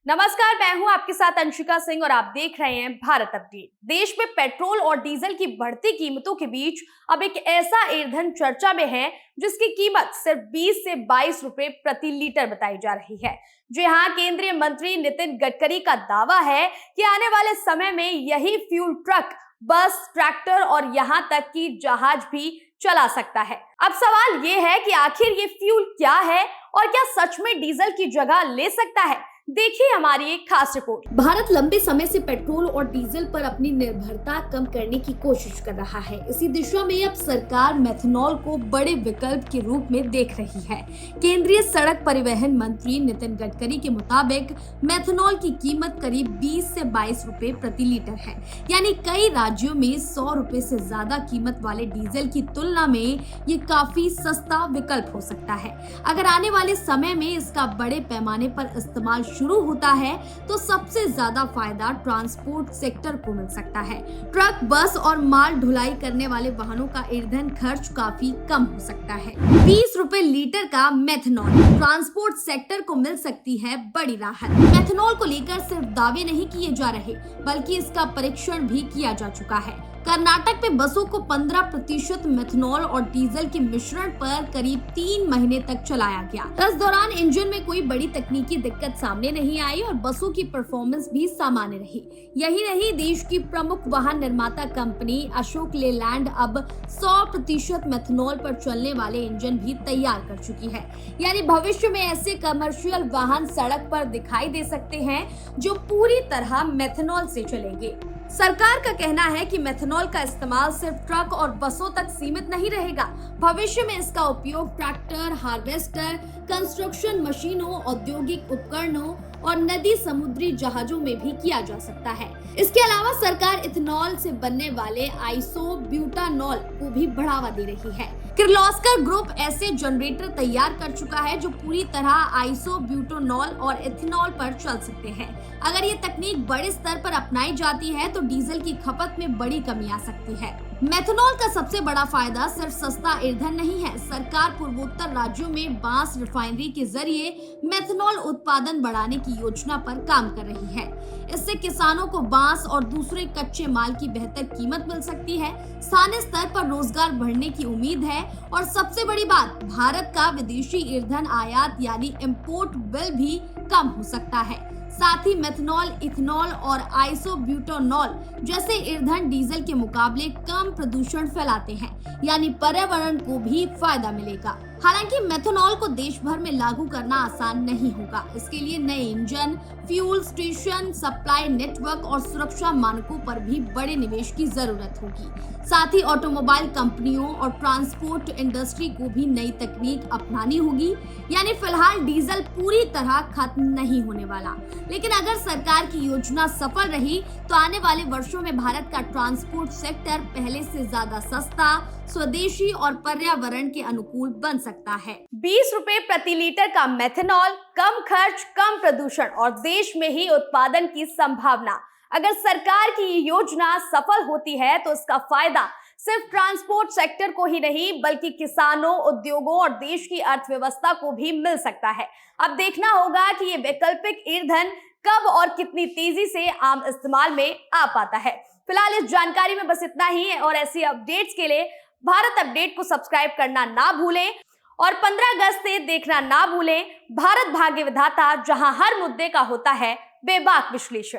नमस्कार, मैं हूं आपके साथ अंशिका सिंह और आप देख रहे हैं भारत अपडेट। देश में पेट्रोल और डीजल की बढ़ती कीमतों के बीच अब एक ऐसा ईंधन चर्चा में है जिसकी कीमत सिर्फ 20 से 22 रुपए प्रति लीटर बताई जा रही है। जी हाँ, केंद्रीय मंत्री नितिन गडकरी का दावा है कि आने वाले समय में यही फ्यूल ट्रक, बस, ट्रैक्टर और यहाँ तक कि जहाज भी चला सकता है। अब सवाल ये है कि आखिर ये फ्यूल क्या है और क्या सच में डीजल की जगह ले सकता है। देखिए हमारी एक खास रिपोर्ट। भारत लंबे समय से पेट्रोल और डीजल पर अपनी निर्भरता कम करने की कोशिश कर रहा है। इसी दिशा में अब सरकार मेथनॉल को बड़े विकल्प के रूप में देख रही है। केंद्रीय सड़क परिवहन मंत्री नितिन गडकरी के मुताबिक मेथनॉल की कीमत करीब 20 से 22 रुपए प्रति लीटर है, यानी कई राज्यों में 100 रुपए से ज्यादा कीमत वाले डीजल की तुलना में ये काफी सस्ता विकल्प हो सकता है। अगर आने वाले समय में इसका बड़े पैमाने पर इस्तेमाल शुरू होता है तो सबसे ज्यादा फायदा ट्रांसपोर्ट सेक्टर को मिल सकता है। ट्रक, बस और माल ढुलाई करने वाले वाहनों का ईंधन खर्च काफी कम हो सकता है। 20 रुपए लीटर का मेथनॉल, ट्रांसपोर्ट सेक्टर को मिल सकती है बड़ी राहत। मेथनॉल को लेकर सिर्फ दावे नहीं किए जा रहे बल्कि इसका परीक्षण भी किया जा चुका है। कर्नाटक में बसों को 15% मेथनॉल और डीजल के मिश्रण पर करीब 3 महीने तक चलाया गया। इस दौरान इंजन में कोई बड़ी तकनीकी दिक्कत सामने नहीं आई और बसों की परफॉर्मेंस भी सामान्य रही। यही नहीं, देश की प्रमुख वाहन निर्माता कंपनी अशोक लेलैंड अब 100% मेथनॉल पर चलने वाले इंजन भी तैयार कर चुकी है। यानी भविष्य में ऐसे कमर्शियल वाहन सड़क पर दिखाई दे सकते हैं जो पूरी तरह मेथनॉल से चलेंगे। सरकार का कहना है कि मेथनॉल का इस्तेमाल सिर्फ ट्रक और बसों तक सीमित नहीं रहेगा। भविष्य में इसका उपयोग ट्रैक्टर, हार्वेस्टर, कंस्ट्रक्शन मशीनों, औद्योगिक उपकरणों और नदी समुद्री जहाजों में भी किया जा सकता है। इसके अलावा सरकार इथेनॉल से बनने वाले आइसोब्यूटानॉल को भी बढ़ावा दे रही है। किर्लोस्कर ग्रुप ऐसे जनरेटर तैयार कर चुका है जो पूरी तरह आइसोब्यूटानॉल और इथेनॉल पर चल सकते हैं। अगर ये तकनीक बड़े स्तर पर अपनाई जाती है तो डीजल की खपत में बड़ी कमी आ सकती है। मेथनॉल का सबसे बड़ा फायदा सिर्फ सस्ता ईंधन नहीं है। सरकार पूर्वोत्तर राज्यों में बांस रिफाइनरी के जरिए मेथनॉल उत्पादन बढ़ाने की योजना पर काम कर रही है। इससे किसानों को बांस और दूसरे कच्चे माल की बेहतर कीमत मिल सकती है। स्थानीय स्तर पर रोजगार बढ़ने की उम्मीद है और सबसे बड़ी बात, भारत का विदेशी ईंधन आयात यानी इंपोर्ट बिल भी कम हो सकता है। साथ ही मेथनॉल, इथेनॉल और आइसोब्यूटानॉल जैसे ईंधन डीजल के मुकाबले कम प्रदूषण फैलाते हैं, यानी पर्यावरण को भी फायदा मिलेगा। हालांकि मेथनॉल को देश भर में लागू करना आसान नहीं होगा। इसके लिए नए engine, fuel station, supply network और सुरक्षा मानकों पर भी बड़े निवेश की जरूरत होगी। साथ ही ऑटोमोबाइल कंपनियों और ट्रांसपोर्ट इंडस्ट्री को भी नई तकनीक अपनानी होगी। यानी फिलहाल डीजल पूरी तरह खत्म नहीं होने वाला, लेकिन अगर सरकार की योजना सफल रही तो आने वाले वर्षों में भारत का ट्रांसपोर्ट सेक्टर पहले से ज्यादा सस्ता, स्वदेशी और पर्यावरण के अनुकूल बन सकता है। 20 रुपए प्रति लीटर का मेथनॉल, कम खर्च, कम प्रदूषण और देश में ही उत्पादन की संभावना। अगर सरकार की ये योजना सफल होती है तो इसका फायदा सिर्फ ट्रांसपोर्ट सेक्टर को ही नहीं बल्कि किसानों, उद्योगों और देश की अर्थव्यवस्था को भी मिल सकता है। अब देखना होगा कि ये वैकल्पिक ईंधन कब और कितनी तेजी से आम इस्तेमाल में आ पाता है। फिलहाल इस जानकारी में बस इतना ही है और ऐसी अपडेट्स के लिए भारत अपडेट को सब्सक्राइब करना ना भूलें और 15 अगस्त से देखना ना भूलें भारत भाग्य विधाता, जहां हर मुद्दे का होता है बेबाक विश्लेषण।